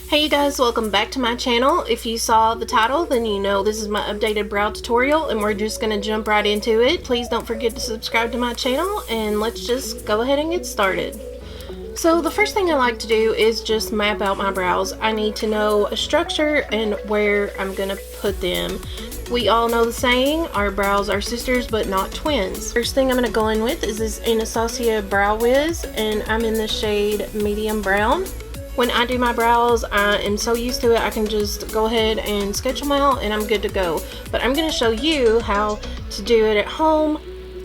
Hey you guys, welcome back to my channel. If you saw the title, then you know this is my updated brow tutorial and we're just gonna jump right into it. Please don't forget to subscribe to my channel and let's just go ahead and get started. So the first thing I like to do is just map out my brows. I need to know a structure and where I'm gonna put them. We all know the saying, our brows are sisters but not twins. First thing I'm gonna go in with is this Anastasia Brow Wiz, and I'm in the shade medium brown. When I do my brows, I am so used to it, I can just go ahead and sketch them out and I'm good to go. But I'm going to show you how to do it at home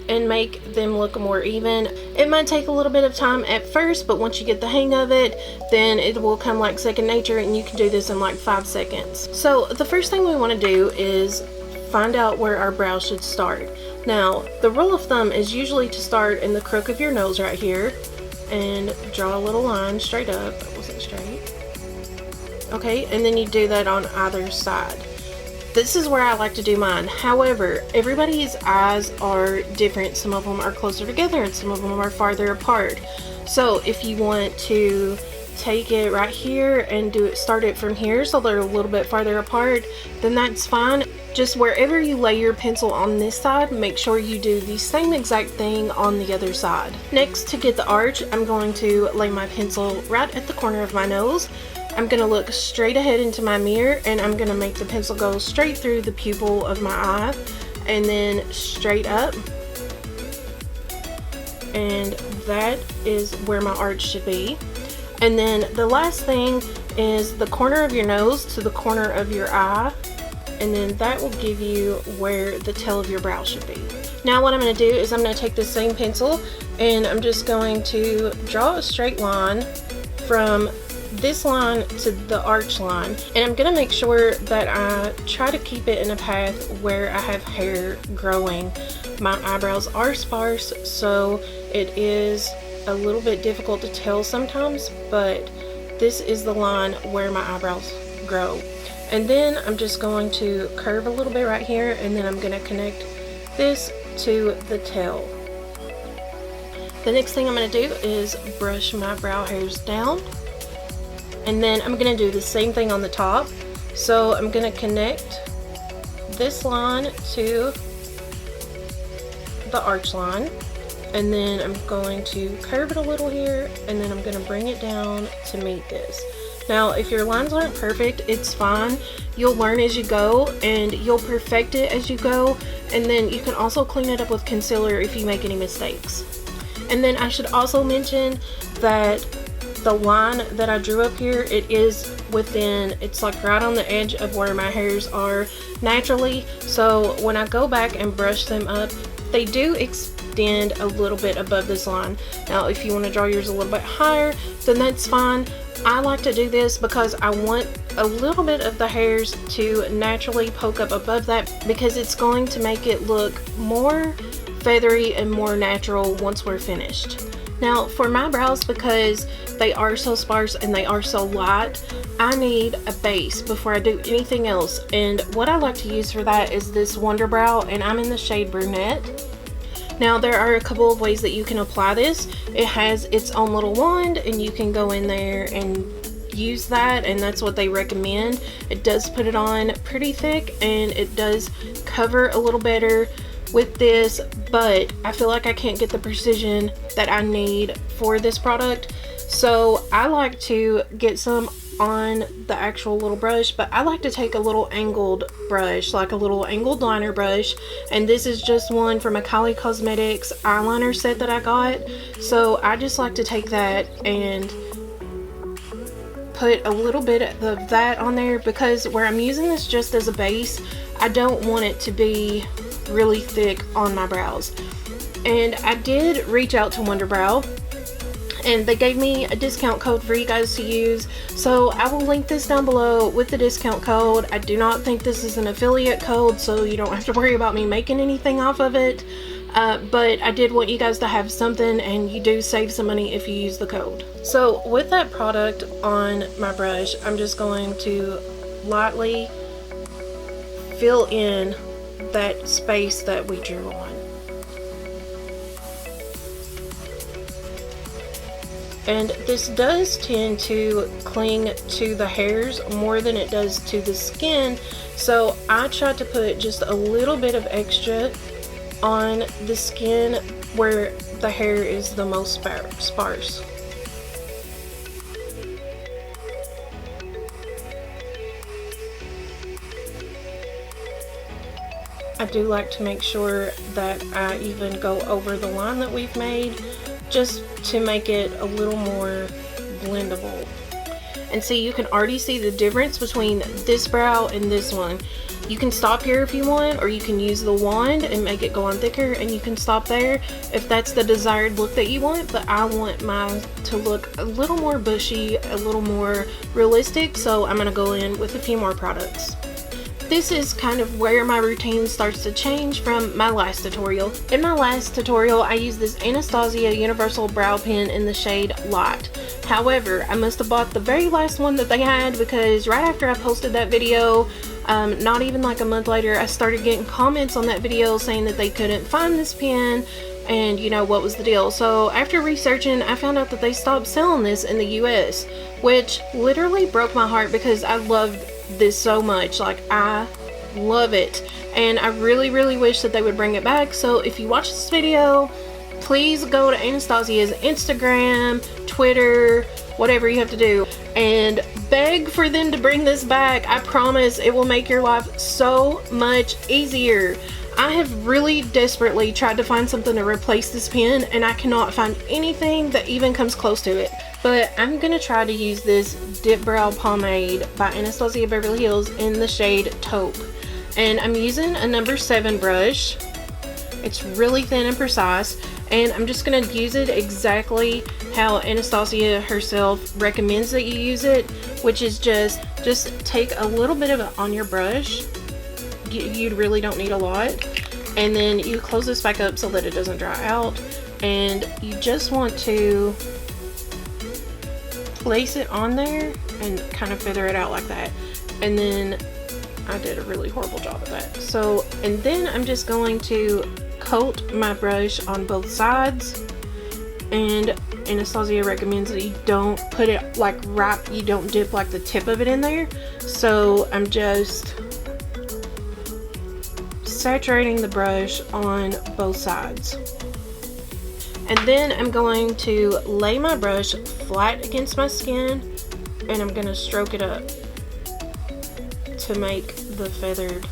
and make them look more even. It might take a little bit of time at first, but once you get the hang of it, then it will come like second nature and you can do this in like 5 seconds. So the first thing we want to do is find out where our brows should start. Now, the rule of thumb is usually to start in the crook of your nose right here and draw a little line straight up. That wasn't straight. Okay, and then you do that on either side. This is where I like to do mine. However, everybody's eyes are different. Some of them are closer together and some of them are farther apart. So if you want to take it right here and start it from here so they're a little bit farther apart, then that's fine. Just wherever you lay your pencil on this side, make sure you do the same exact thing on the other side. Next, to get the arch, I'm going to lay my pencil right at the corner of my nose. I'm going to look straight ahead into my mirror and I'm going to make the pencil go straight through the pupil of my eye and then straight up. And that is where my arch should be. And then the last thing is the corner of your nose to the corner of your eye. And then that will give you where the tail of your brow should be. Now what I'm going to do is I'm going to take this same pencil and I'm just going to draw a straight line from this line to the arch line, and I'm going to make sure that I try to keep it in a path where I have hair growing. My eyebrows are sparse, so it is a little bit difficult to tell sometimes, but this is the line where my eyebrows grow. And then I'm just going to curve a little bit right here, and then I'm going to connect this to the tail. The next thing I'm going to do is brush my brow hairs down, and then I'm going to do the same thing on the top. So I'm going to connect this line to the arch line, and then I'm going to curve it a little here, and then I'm going to bring it down to meet this. Now, if your lines aren't perfect, it's fine. You'll learn as you go and you'll perfect it as you go, and then you can also clean it up with concealer if you make any mistakes. And then I should also mention that the line that I drew up here, it is within, it's like right on the edge of where my hairs are naturally. So when I go back and brush them up, they do extend a little bit above this line. Now, if you want to draw yours a little bit higher, then that's fine. I like to do this because I want a little bit of the hairs to naturally poke up above that, because it's going to make it look more feathery and more natural once we're finished. Now for my brows, because they are so sparse and they are so light, I need a base before I do anything else, and what I like to use for that is this wonderbrow, and I'm in the shade brunette. Now there are a couple of ways that you can apply this. It has its own little wand and you can go in there and use that, and that's what they recommend. It does put it on pretty thick and it does cover a little better with this, but I feel like I can't get the precision that I need for this product. So I like to get some on the actual little brush, but I like to take a little angled brush, like a little angled liner brush, and this is just one from a Kylie Cosmetics eyeliner set that I got. So I just like to take that and put a little bit of that on there, because where I'm using this just as a base, I don't want it to be really thick on my brows. And I did reach out to wonderbrow and they gave me a discount code for you guys to use, so I will link this down below with the discount code. I do not think this is an affiliate code, so you don't have to worry about me making anything off of it, but I did want you guys to have something, and you do save some money if you use the code. So with that product on my brush, I'm just going to lightly fill in that space that we drew on. And this does tend to cling to the hairs more than it does to the skin, so I tried to put just a little bit of extra on the skin where the hair is the most sparse. I do like to make sure that I even go over the line that we've made, just to make it a little more blendable. And see, you can already see the difference between this brow and this one. You can stop here if you want, or you can use the wand and make it go on thicker, and you can stop there if that's the desired look that you want. But I want mine to look a little more bushy, a little more realistic, so I'm gonna go in with a few more products. This is kind of where my routine starts to change from my last tutorial. In my last tutorial, I used this Anastasia Universal Brow Pen in the shade Light. However, I must have bought the very last one that they had, because right after I posted that video, not even like a month later, I started getting comments on that video saying that they couldn't find this pen and you know what was the deal. So after researching, I found out that they stopped selling this in the US, which literally broke my heart because I loved this so much. Like, I love it, and I really wish that they would bring it back. So if you watch this video, please go to Anastasia's Instagram, Twitter, whatever you have to do, and beg for them to bring this back. I promise it will make your life so much easier. I have really desperately tried to find something to replace this pen, and I cannot find anything that even comes close to it. But I'm gonna try to use this Dipbrow pomade by Anastasia Beverly Hills in the shade Taupe. And I'm using a number 7 brush. It's really thin and precise, and I'm just gonna use it exactly how Anastasia herself recommends that you use it, which is just take a little bit of it on your brush. You really don't need a lot, and then you close this back up so that it doesn't dry out, and you just want to place it on there and kind of feather it out like that. And then I did a really horrible job of that. So, and then I'm just going to coat my brush on both sides, and Anastasia recommends that you don't put it like you don't dip like the tip of it in there. So I'm just saturating the brush on both sides. And then I'm going to lay my brush flat against my skin, and I'm going to stroke it up to make the feathered.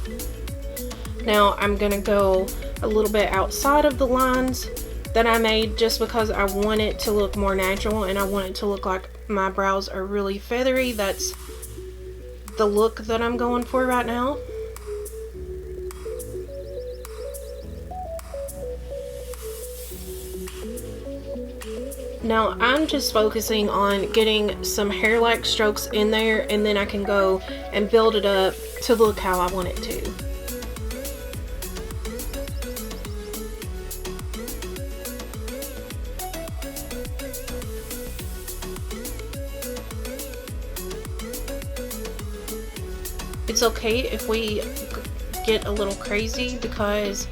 Now I'm going to go a little bit outside of the lines that I made, just because I want it to look more natural, and I want it to look like my brows are really feathery. That's the look that I'm going for right now. Now I'm just focusing on getting some hair-like strokes in there, and then I can go and build it up to look how I want it to. It's okay if we get a little crazy, because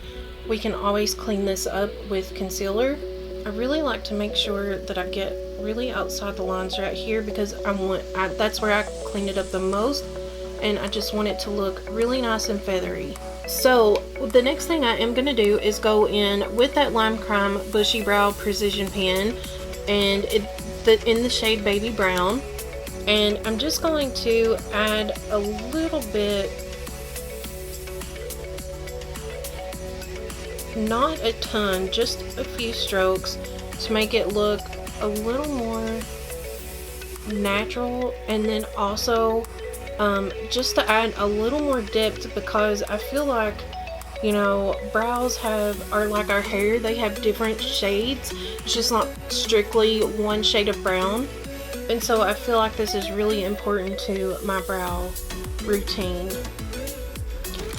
we can always clean this up with concealer. I really like to make sure that I get really outside the lines right here, because that's where I cleaned it up the most, and I just want it to look really nice and feathery. So the next thing I am going to do is go in with that Lime Crime Bushy Brow Precision Pen, and in the shade Baby Brown, and I'm just going to add a little bit, not a ton, just a few strokes to make it look a little more natural, and then also just to add a little more depth, because I feel like, you know, brows are like our hair, they have different shades. It's just not strictly one shade of brown, and so I feel like this is really important to my brow routine.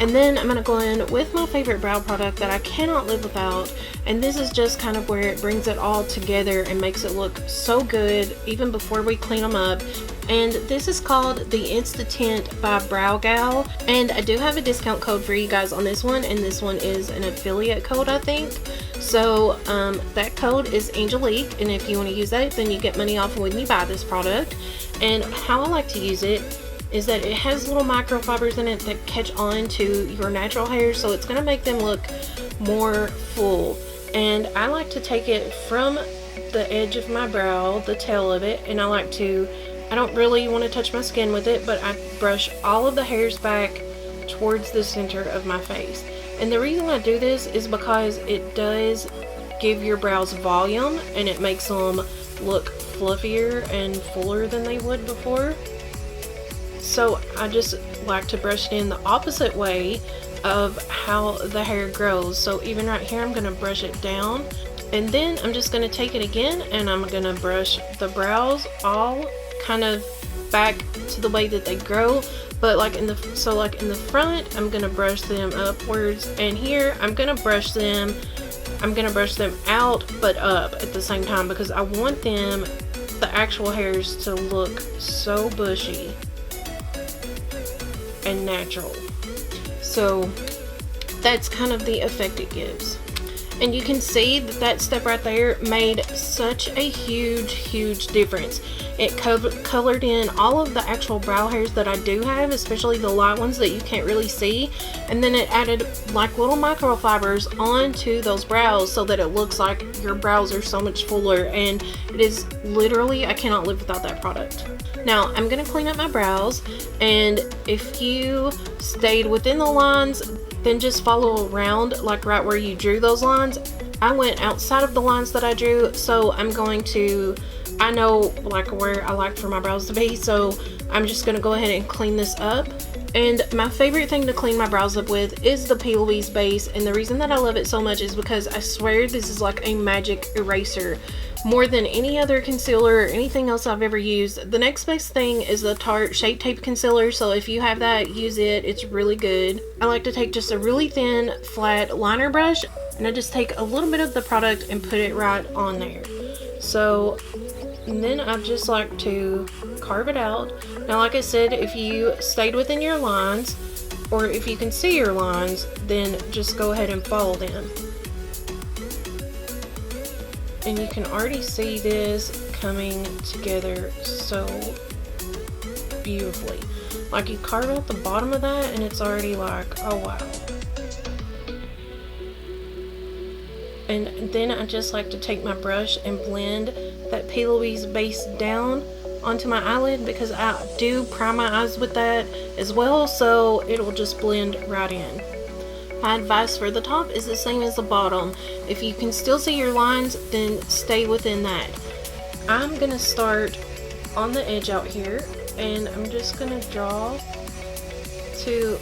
And then I'm going to go in with my favorite brow product that I cannot live without, and this is just kind of where it brings it all together and makes it look so good even before we clean them up. And this is called the Instatint by Brow Gal, and I do have a discount code for you guys on this one, and this one is an affiliate code, I think. So that code is Angelique, and if you want to use that, then you get money off when you buy this product. And how I like to use it is that it has little microfibers in it that catch on to your natural hair, so it's going to make them look more full. And I like to take it from the edge of my brow, the tail of it, and I don't really want to touch my skin with it, but I brush all of the hairs back towards the center of my face. And the reason I do this is because it does give your brows volume, and it makes them look fluffier and fuller than they would before. So I just like to brush it in the opposite way of how the hair grows. So even right here, I'm going to brush it down, and then I'm just going to take it again and I'm going to brush the brows all kind of back to the way that they grow. But like in the front, I'm going to brush them upwards, and here I'm going to brush them out but up at the same time, because I want the actual hairs to look so bushy and natural. So that's kind of the effect it gives. And you can see that step right there made such a huge difference. It colored in all of the actual brow hairs that I do have, especially the light ones that you can't really see. And then it added like little microfibers onto those brows so that it looks like your brows are so much fuller. And it is literally, I cannot live without that product. Now I'm going to clean up my brows, and if you stayed within the lines, then just follow around like right where you drew those lines. I went outside of the lines that I drew, so I know like where I like for my brows to be, so I'm just gonna go ahead and clean this up. And my favorite thing to clean my brows up with is the Louise Base, and the reason that I love it so much is because I swear this is like a magic eraser. More than any other concealer or anything else I've ever used. The next best thing is the Tarte Shape Tape Concealer, so if you have that, use it. It's really good. I like to take just a really thin, flat liner brush, and I just take a little bit of the product and put it right on there. So, and then I just like to carve it out. Now, like I said, if you stayed within your lines, or if you can see your lines, then just go ahead and follow them. And you can already see this coming together so beautifully. Like, you carve out the bottom of that and it's already like, oh wow. And then I just like to take my brush and blend that Louise Base down onto my eyelid, because I do prime my eyes with that as well, so it'll just blend right in. My advice for the top is the same as the bottom. If you can still see your lines, then stay within that. I'm going to start on the edge out here, and I'm just going to draw to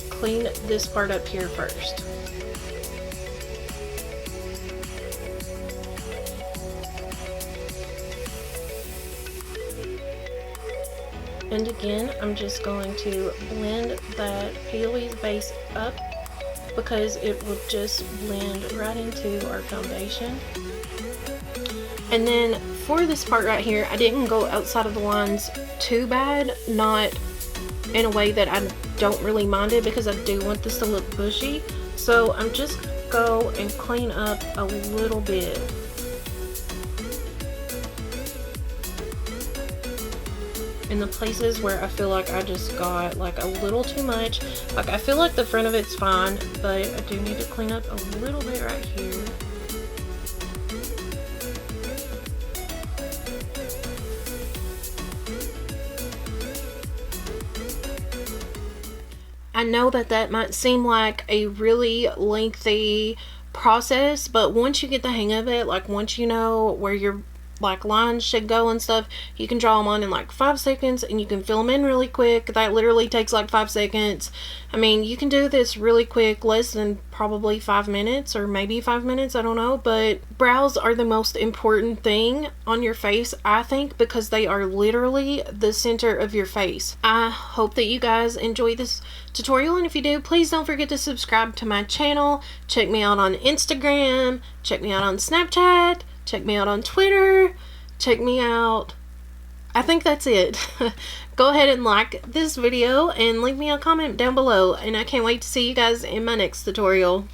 clean this part up here first. And again, I'm just going to blend that Louise Base up, because it will just blend right into our foundation. And then for this part right here, I didn't go outside of the lines too bad, not in a way that I don't really mind it, because I do want this to look bushy. So I'm just gonna go and clean up a little bit. In the places where I feel like I just got like a little too much. Like, I feel like the front of it's fine, but I do need to clean up a little bit right here. I know that might seem like a really lengthy process, but once you get the hang of it, like once you know where your like lines should go and stuff, you can draw them on in like 5 seconds, and you can fill them in really quick. That literally takes like 5 seconds. I mean, you can do this really quick, less than probably 5 minutes, or maybe 5 minutes, I don't know. But brows are the most important thing on your face, I think, because they are literally the center of your face. I hope that you guys enjoy this tutorial, and if you do, please don't forget to subscribe to my channel. Check me out on Instagram, check me out on Snapchat, check me out on Twitter, check me out. I think that's it. Go ahead and like this video and leave me a comment down below, and I can't wait to see you guys in my next tutorial.